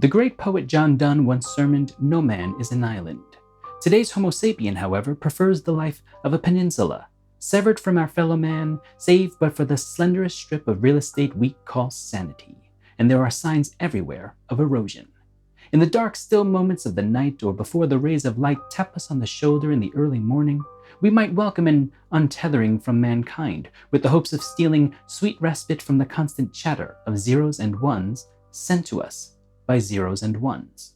The great poet John Donne once sermoned, "No man is an island." Today's Homo sapien, however, prefers the life of a peninsula, severed from our fellow man, save but for the slenderest strip of real estate we call sanity. And there are signs everywhere of erosion. In the dark, still moments of the night, or before the rays of light tap us on the shoulder in the early morning, we might welcome an untethering from mankind, with the hopes of stealing sweet respite from the constant chatter of zeros and ones sent to us by zeros and ones.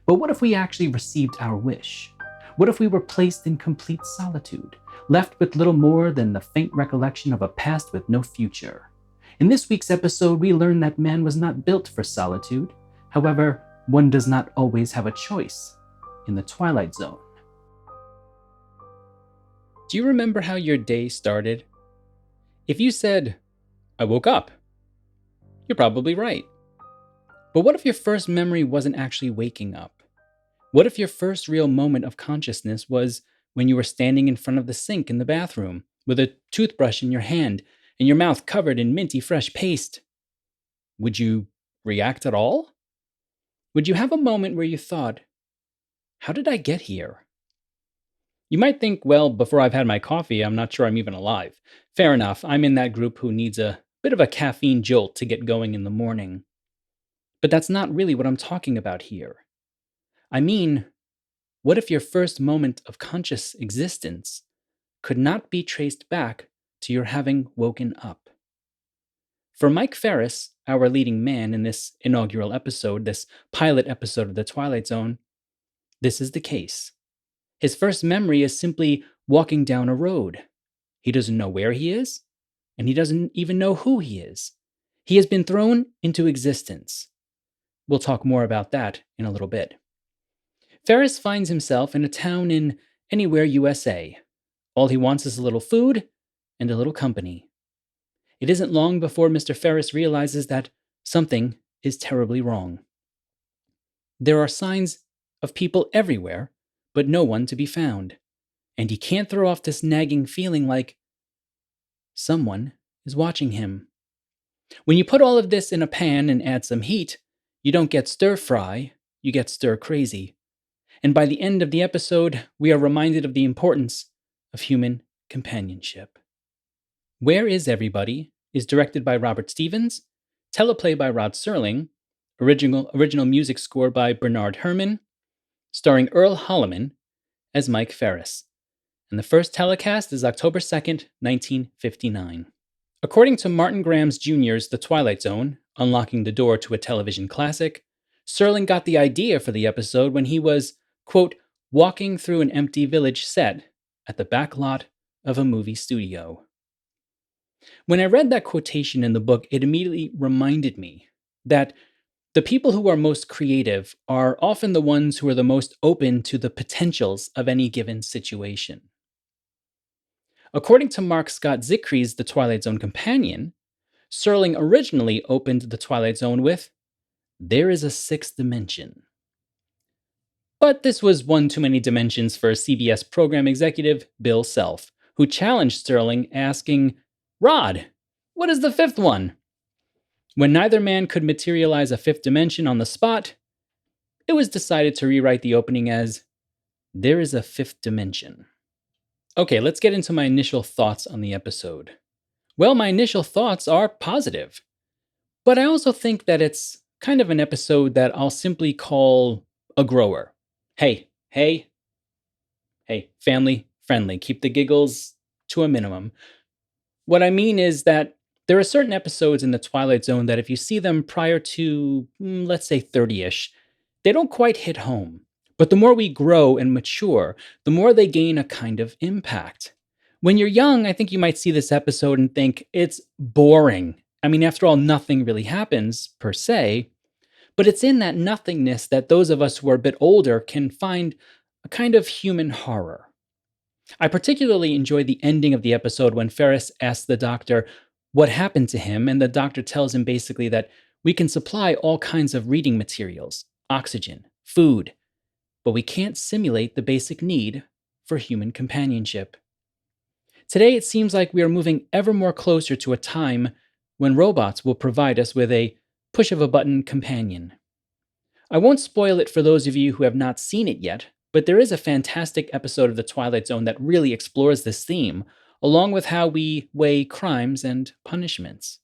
But what if we actually received our wish? What if we were placed in complete solitude, left with little more than the faint recollection of a past with no future? In this week's episode, we learn that man was not built for solitude. However, one does not always have a choice in the Twilight Zone. Do you remember how your day started? If you said, "I woke up," you're probably right. But what if your first memory wasn't actually waking up? What if your first real moment of consciousness was when you were standing in front of the sink in the bathroom with a toothbrush in your hand and your mouth covered in minty fresh paste? Would you react at all? Would you have a moment where you thought, "How did I get here?" You might think, well, before I've had my coffee, I'm not sure I'm even alive. Fair enough, I'm in that group who needs a bit of a caffeine jolt to get going in the morning. But that's not really what I'm talking about here. I mean, what if your first moment of conscious existence could not be traced back to your having woken up? For Mike Ferris, our leading man in this inaugural episode, this pilot episode of The Twilight Zone, this is the case. His first memory is simply walking down a road. He doesn't know where he is, and he doesn't even know who he is. He has been thrown into existence. We'll talk more about that in a little bit. Ferris finds himself in a town in anywhere USA. All he wants is a little food and a little company. It isn't long before Mr. Ferris realizes that something is terribly wrong. There are signs of people everywhere, but no one to be found. And he can't throw off this nagging feeling like someone is watching him. When you put all of this in a pan and add some heat, you don't get stir fry, you get stir crazy. And by the end of the episode, we are reminded of the importance of human companionship. Where Is Everybody is directed by Robert Stevens, teleplay by Rod Serling, original music score by Bernard Herrmann, starring Earl Holliman as Mike Ferris. And the first telecast is October 2nd, 1959. According to Martin Grams Jr.'s The Twilight Zone, Unlocking the Door to a Television Classic, Serling got the idea for the episode when he was, quote, walking through an empty village set at the back lot of a movie studio. When I read that quotation in the book, it immediately reminded me that the people who are most creative are often the ones who are the most open to the potentials of any given situation. According to Mark Scott Zickry's The Twilight Zone Companion, Serling originally opened The Twilight Zone with, "There is a sixth dimension." But this was one too many dimensions for CBS program executive Bill Self, who challenged Serling, asking, "Rod, what is the fifth one?" When neither man could materialize a fifth dimension on the spot, it was decided to rewrite the opening as, "There is a fifth dimension." Okay, let's get into my initial thoughts on the episode. Well, my initial thoughts are positive. But I also think that it's kind of an episode that I'll simply call a grower. Hey, family friendly. Keep the giggles to a minimum. What I mean is that there are certain episodes in the Twilight Zone that if you see them prior to, let's say 30-ish, they don't quite hit home. But the more we grow and mature, the more they gain a kind of impact. When you're young, I think you might see this episode and think it's boring. I mean, after all, nothing really happens, per se. But it's in that nothingness that those of us who are a bit older can find a kind of human horror. I particularly enjoy the ending of the episode when Ferris asks the doctor what happened to him, and the doctor tells him basically that we can supply all kinds of reading materials, oxygen, food, but we can't simulate the basic need for human companionship. Today, it seems like we are moving ever more closer to a time when robots will provide us with a push of a button companion. I won't spoil it for those of you who have not seen it yet, but there is a fantastic episode of The Twilight Zone that really explores this theme, along with how we weigh crimes and punishments.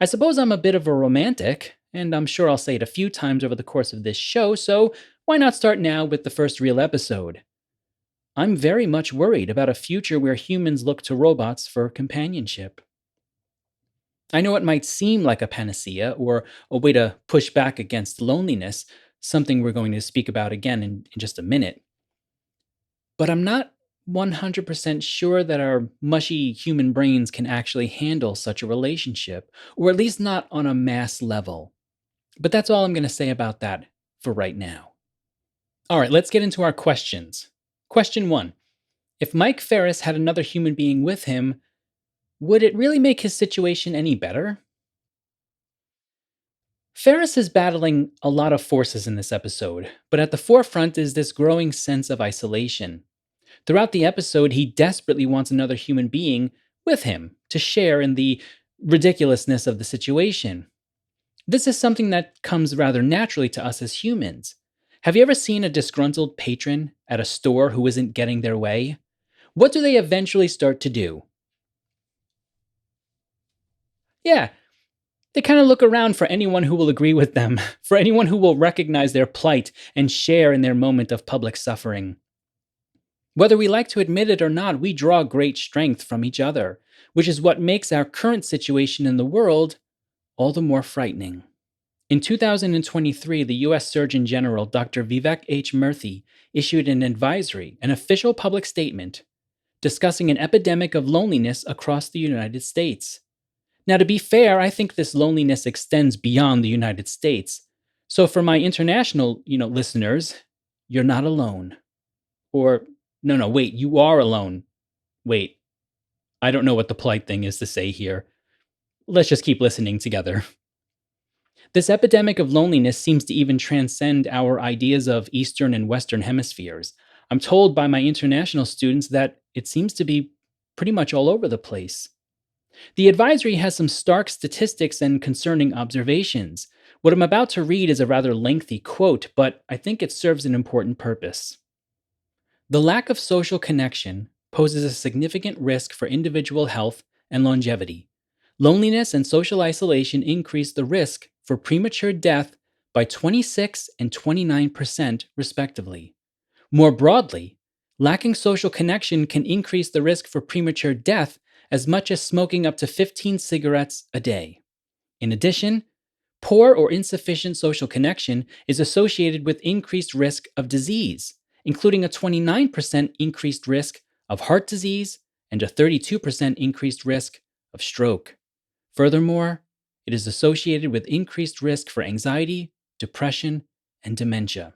I suppose I'm a bit of a romantic, and I'm sure I'll say it a few times over the course of this show, so why not start now with the first real episode? I'm very much worried about a future where humans look to robots for companionship. I know it might seem like a panacea or a way to push back against loneliness, something we're going to speak about again in just a minute, but I'm not 100% sure that our mushy human brains can actually handle such a relationship, or at least not on a mass level. But that's all I'm going to say about that for right now. All right, let's get into our questions. Question 1. If Mike Ferris had another human being with him, would it really make his situation any better? Ferris is battling a lot of forces in this episode, but at the forefront is this growing sense of isolation. Throughout the episode, he desperately wants another human being with him to share in the ridiculousness of the situation. This is something that comes rather naturally to us as humans. Have you ever seen a disgruntled patron at a store who isn't getting their way? What do they eventually start to do? Yeah, they kind of look around for anyone who will agree with them, for anyone who will recognize their plight and share in their moment of public suffering. Whether we like to admit it or not, we draw great strength from each other, which is what makes our current situation in the world all the more frightening. In 2023, the US Surgeon General Dr. Vivek H. Murthy issued an advisory, an official public statement, discussing an epidemic of loneliness across the United States. Now, to be fair, I think this loneliness extends beyond the United States. So for my international, listeners, you're not alone. Or, no, wait, you are alone. Wait, I don't know what the polite thing is to say here. Let's just keep listening together. This epidemic of loneliness seems to even transcend our ideas of Eastern and Western hemispheres. I'm told by my international students that it seems to be pretty much all over the place. The advisory has some stark statistics and concerning observations. What I'm about to read is a rather lengthy quote, but I think it serves an important purpose. The lack of social connection poses a significant risk for individual health and longevity. Loneliness and social isolation increase the risk for premature death by 26 and 29%, respectively. More broadly, lacking social connection can increase the risk for premature death as much as smoking up to 15 cigarettes a day. In addition, poor or insufficient social connection is associated with increased risk of disease, including a 29% increased risk of heart disease and a 32% increased risk of stroke. Furthermore, it is associated with increased risk for anxiety, depression, and dementia.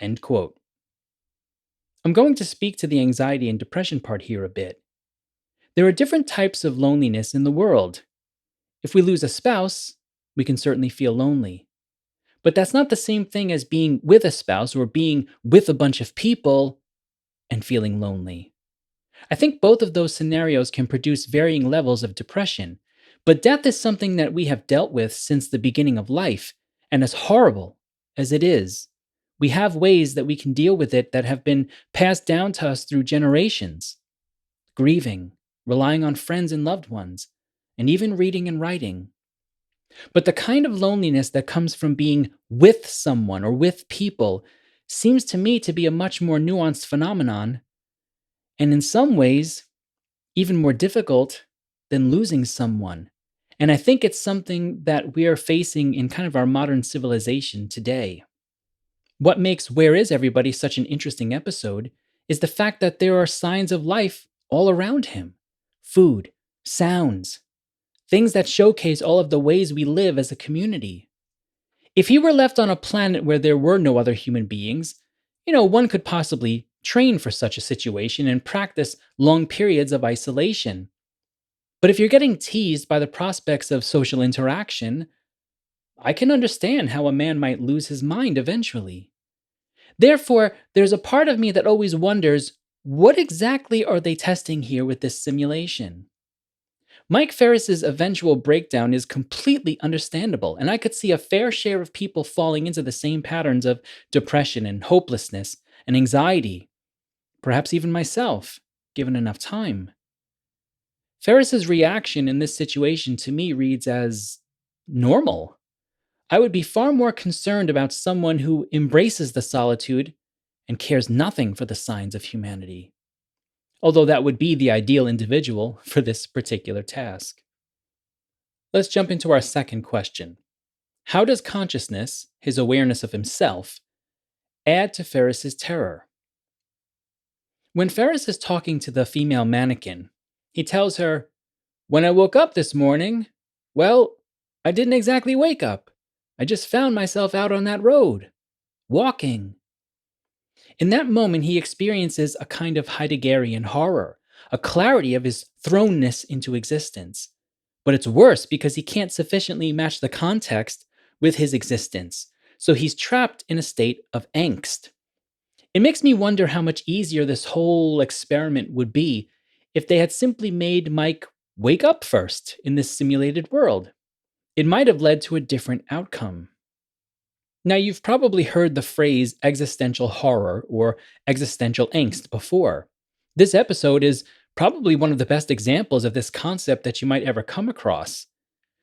End quote. I'm going to speak to the anxiety and depression part here a bit. There are different types of loneliness in the world. If we lose a spouse, we can certainly feel lonely. But that's not the same thing as being with a spouse or being with a bunch of people and feeling lonely. I think both of those scenarios can produce varying levels of depression, but death is something that we have dealt with since the beginning of life, and as horrible as it is, we have ways that we can deal with it that have been passed down to us through generations. Grieving, relying on friends and loved ones, and even reading and writing. But the kind of loneliness that comes from being with someone or with people seems to me to be a much more nuanced phenomenon, and in some ways, even more difficult than losing someone. And I think it's something that we are facing in kind of our modern civilization today. What makes Where Is Everybody such an interesting episode is the fact that there are signs of life all around him: food, sounds, things that showcase all of the ways we live as a community. If he were left on a planet where there were no other human beings, one could possibly train for such a situation and practice long periods of isolation. But if you're getting teased by the prospects of social interaction, I can understand how a man might lose his mind eventually. Therefore, there's a part of me that always wonders, what exactly are they testing here with this simulation? Mike Ferris's eventual breakdown is completely understandable, and I could see a fair share of people falling into the same patterns of depression and hopelessness and anxiety, perhaps even myself, given enough time. Ferris's reaction in this situation to me reads as normal. I would be far more concerned about someone who embraces the solitude and cares nothing for the signs of humanity, although that would be the ideal individual for this particular task. Let's jump into our second question. How does consciousness, his awareness of himself, add to Ferris's terror? When Ferris is talking to the female mannequin, he tells her, "When I woke up this morning, well, I didn't exactly wake up. I just found myself out on that road, walking." In that moment, he experiences a kind of Heideggerian horror, a clarity of his thrownness into existence. But it's worse because he can't sufficiently match the context with his existence, so he's trapped in a state of angst. It makes me wonder how much easier this whole experiment would be if they had simply made Mike wake up first in this simulated world. It might have led to a different outcome. Now, you've probably heard the phrase existential horror or existential angst before. This episode is probably one of the best examples of this concept that you might ever come across.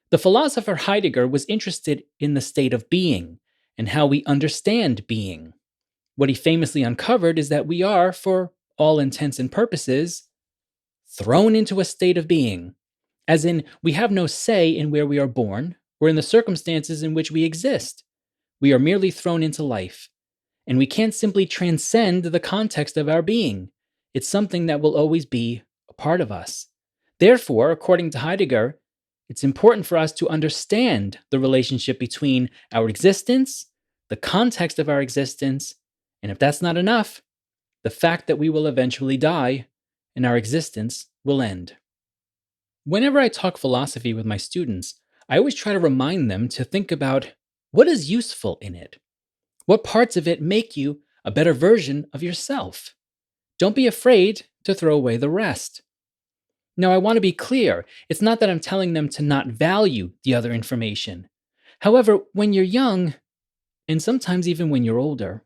The philosopher Heidegger was interested in the state of being and how we understand being. What he famously uncovered is that we are, for all intents and purposes, thrown into a state of being, as in, we have no say in where we are born or in the circumstances in which we exist. We are merely thrown into life, and we can't simply transcend the context of our being. It's something that will always be a part of us. Therefore, according to Heidegger, it's important for us to understand the relationship between our existence, the context of our existence, and if that's not enough, the fact that we will eventually die and our existence will end. Whenever I talk philosophy with my students, I always try to remind them to think about what is useful in it. What parts of it make you a better version of yourself? Don't be afraid to throw away the rest. Now, I want to be clear. It's not that I'm telling them to not value the other information. However, when you're young, and sometimes even when you're older,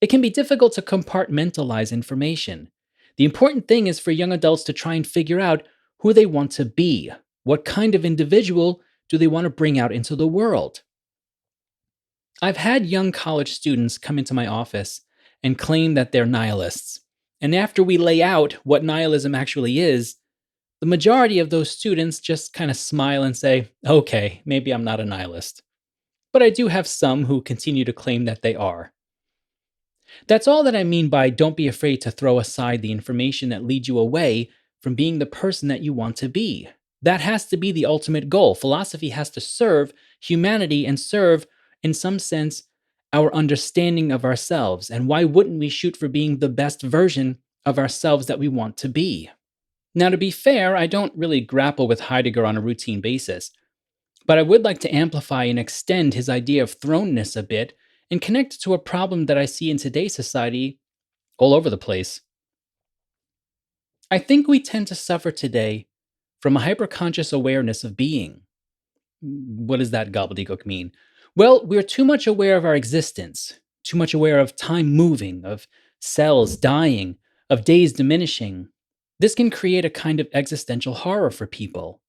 it can be difficult to compartmentalize information. The important thing is for young adults to try and figure out who they want to be. What kind of individual do they want to bring out into the world? I've had young college students come into my office and claim that they're nihilists. And after we lay out what nihilism actually is, the majority of those students just kind of smile and say, "Okay, maybe I'm not a nihilist." But I do have some who continue to claim that they are. That's all that I mean by don't be afraid to throw aside the information that leads you away from being the person that you want to be. That has to be the ultimate goal. Philosophy has to serve humanity and serve, in some sense, our understanding of ourselves. And why wouldn't we shoot for being the best version of ourselves that we want to be? Now, to be fair, I don't really grapple with Heidegger on a routine basis, but I would like to amplify and extend his idea of thrownness a bit and connect it to a problem that I see in today's society all over the place. I think we tend to suffer today from a hyperconscious awareness of being. What does that gobbledygook mean? Well, we're too much aware of our existence, too much aware of time moving, of cells dying, of days diminishing. This can create a kind of existential horror for people.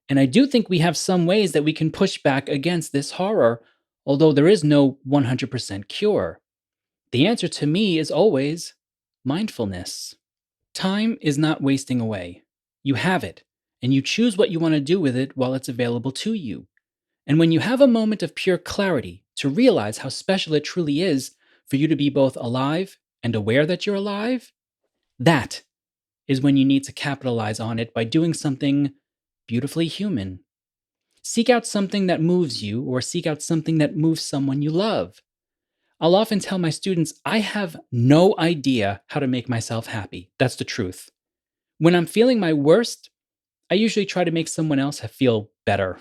And I do think we have some ways that we can push back against this horror, although there is no 100% cure. The answer to me is always mindfulness. Time is not wasting away. You have it, and you choose what you want to do with it while it's available to you. And when you have a moment of pure clarity to realize how special it truly is for you to be both alive and aware that you're alive, that is when you need to capitalize on it by doing something beautifully human. Seek out something that moves you, or seek out something that moves someone you love. I'll often tell my students, I have no idea how to make myself happy. That's the truth. When I'm feeling my worst, I usually try to make someone else feel better.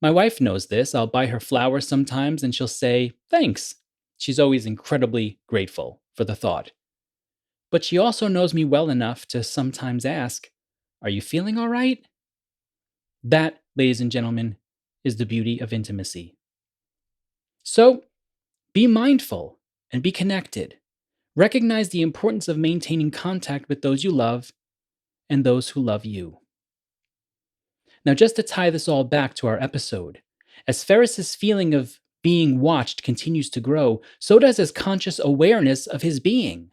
My wife knows this. I'll buy her flowers sometimes and she'll say, "Thanks." She's always incredibly grateful for the thought. But she also knows me well enough to sometimes ask, "Are you feeling all right?" That, ladies and gentlemen, is the beauty of intimacy. So be mindful and be connected. Recognize the importance of maintaining contact with those you love and those who love you. Now, just to tie this all back to our episode, as Ferris's feeling of being watched continues to grow, so does his conscious awareness of his being.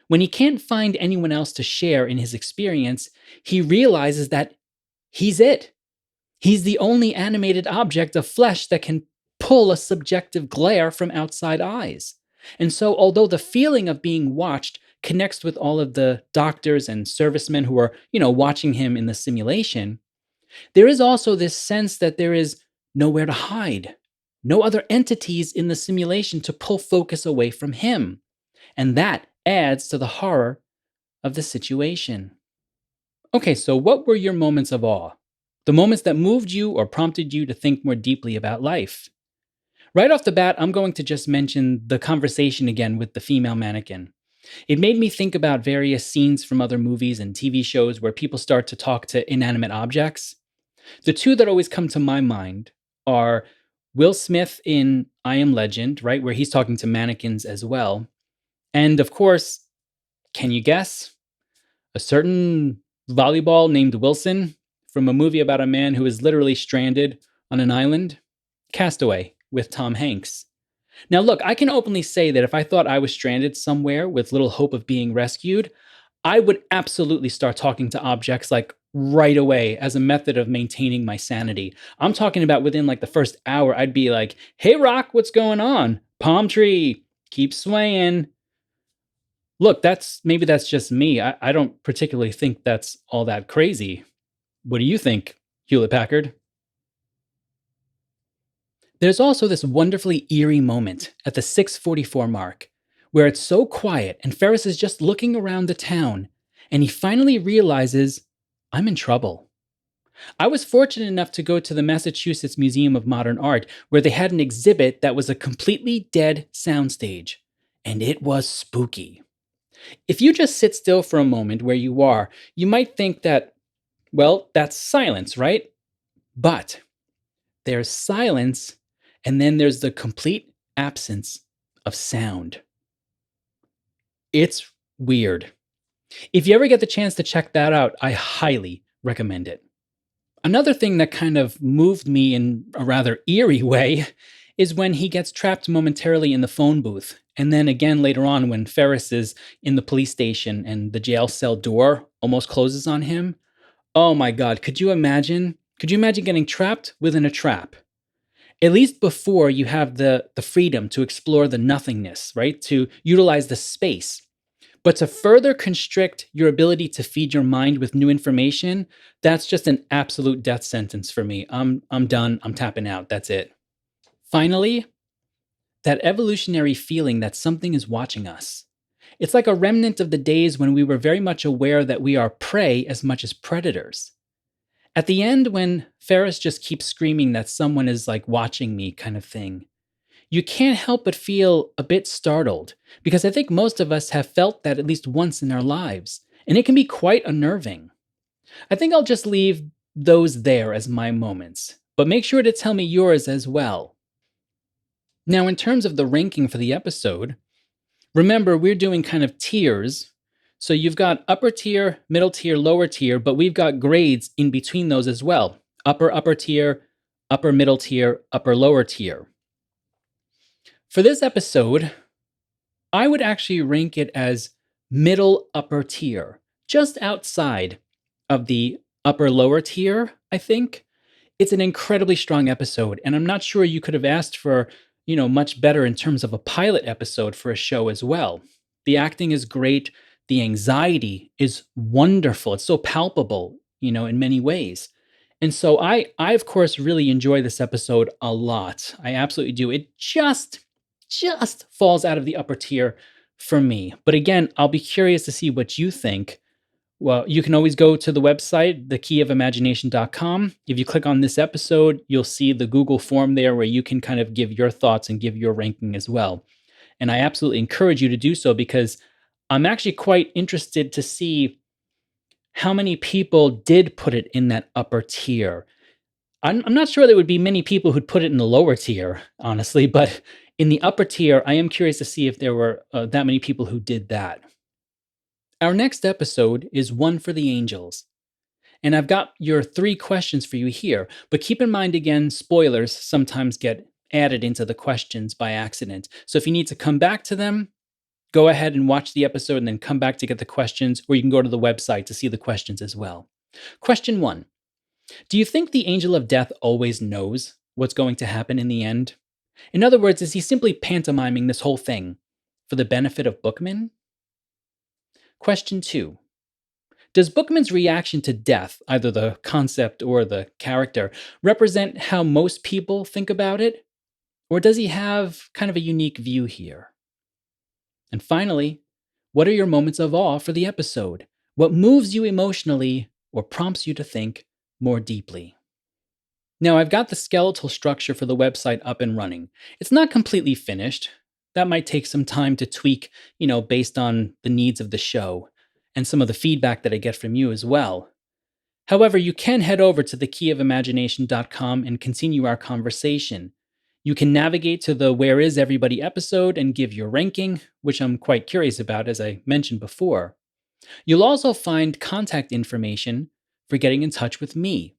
When he can't find anyone else to share in his experience, he realizes that he's it. He's the only animated object of flesh that can pull a subjective glare from outside eyes. And so, although the feeling of being watched connects with all of the doctors and servicemen who are, watching him in the simulation, there is also this sense that there is nowhere to hide, no other entities in the simulation to pull focus away from him. And that adds to the horror of the situation. Okay, so what were your moments of awe? The moments that moved you or prompted you to think more deeply about life? Right off the bat, I'm going to just mention the conversation again with the female mannequin. It made me think about various scenes from other movies and TV shows where people start to talk to inanimate objects. The two that always come to my mind are Will Smith in I Am Legend, right, where he's talking to mannequins as well. And of course, can you guess? A certain volleyball named Wilson from a movie about a man who is literally stranded on an island. Castaway with Tom Hanks. Now, look, I can openly say that if I thought I was stranded somewhere with little hope of being rescued, I would absolutely start talking to objects like right away as a method of maintaining my sanity. I'm talking about within like the first hour, I'd be like, hey, rock, what's going on? Palm tree, keep swaying. Look, maybe that's just me. I don't particularly think that's all that crazy. What do you think, Hewlett Packard? There's also this wonderfully eerie moment at the 6:44 mark where it's so quiet and Ferris is just looking around the town and he finally realizes, I'm in trouble. I was fortunate enough to go to the Massachusetts Museum of Modern Art where they had an exhibit that was a completely dead soundstage, and it was spooky. If you just sit still for a moment where you are, you might think that, well, that's silence, right? But there's silence, and then there's the complete absence of sound. It's weird. If you ever get the chance to check that out, I highly recommend it. Another thing that kind of moved me in a rather eerie way is when he gets trapped momentarily in the phone booth. And then again later on, when Ferris is in the police station and the jail cell door almost closes on him. Oh my God, could you imagine? Could you imagine getting trapped within a trap? At least before you have the freedom to explore the nothingness, right? To utilize the space. But to further constrict your ability to feed your mind with new information, that's just an absolute death sentence for me. I'm done. I'm tapping out. That's it. Finally, that evolutionary feeling that something is watching us. It's like a remnant of the days when we were very much aware that we are prey as much as predators. At the end, when Ferris just keeps screaming that someone is like watching me, kind of thing, you can't help but feel a bit startled because I think most of us have felt that at least once in our lives, and it can be quite unnerving. I think I'll just leave those there as my moments, but make sure to tell me yours as well. Now, in terms of the ranking for the episode, remember we're doing kind of tiers. So you've got upper tier, middle tier, lower tier, but we've got grades in between those as well. Upper tier, upper middle tier, upper lower tier. For this episode, I would actually rank it as middle upper tier, just outside of the upper lower tier, I think. It's an incredibly strong episode, and I'm not sure you could have asked for, much better in terms of a pilot episode for a show as well. The acting is great, the anxiety is wonderful. It's so palpable, in many ways. And so I of course really enjoy this episode a lot. I absolutely do. It just falls out of the upper tier for me. But again, I'll be curious to see what you think. Well, you can always go to the website, thekeyofImagination.com. If you click on this episode, you'll see the Google form there where you can kind of give your thoughts and give your ranking as well. And I absolutely encourage you to do so because I'm actually quite interested to see how many people did put it in that upper tier. I'm not sure there would be many people who'd put it in the lower tier, honestly, but in the upper tier, I am curious to see if there were that many people who did that. Our next episode is One for the Angels. And I've got your 3 questions for you here, but keep in mind again, spoilers sometimes get added into the questions by accident. So if you need to come back to them, go ahead and watch the episode and then come back to get the questions, or you can go to the website to see the questions as well. Question 1. Do you think the angel of death always knows what's going to happen in the end? In other words, is he simply pantomiming this whole thing for the benefit of Bookman? Question 2. Does Bookman's reaction to death, either the concept or the character, represent how most people think about it? Or does he have kind of a unique view here? And finally, what are your moments of awe for the episode? What moves you emotionally or prompts you to think more deeply? Now, I've got the skeletal structure for the website up and running. It's not completely finished. That might take some time to tweak, based on the needs of the show and some of the feedback that I get from you as well. However, you can head over to thekeyofImagination.com and continue our conversation. You can navigate to the Where Is Everybody episode and give your ranking, which I'm quite curious about, as I mentioned before. You'll also find contact information for getting in touch with me.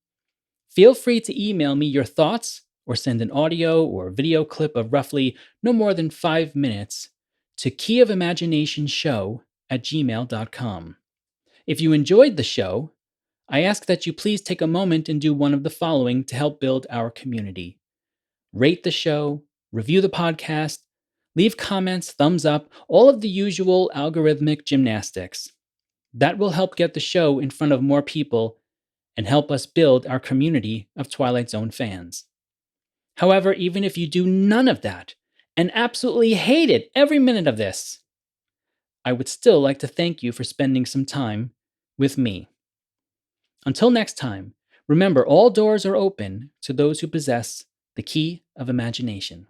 Feel free to email me your thoughts or send an audio or video clip of roughly no more than 5 minutes to keyofimaginationShow@gmail.com. If you enjoyed the show, I ask that you please take a moment and do one of the following to help build our community. Rate the show, review the podcast, leave comments, thumbs up, all of the usual algorithmic gymnastics. That will help get the show in front of more people and help us build our community of Twilight Zone fans. However, even if you do none of that and absolutely hated every minute of this, I would still like to thank you for spending some time with me. Until next time, remember all doors are open to those who possess the key of imagination.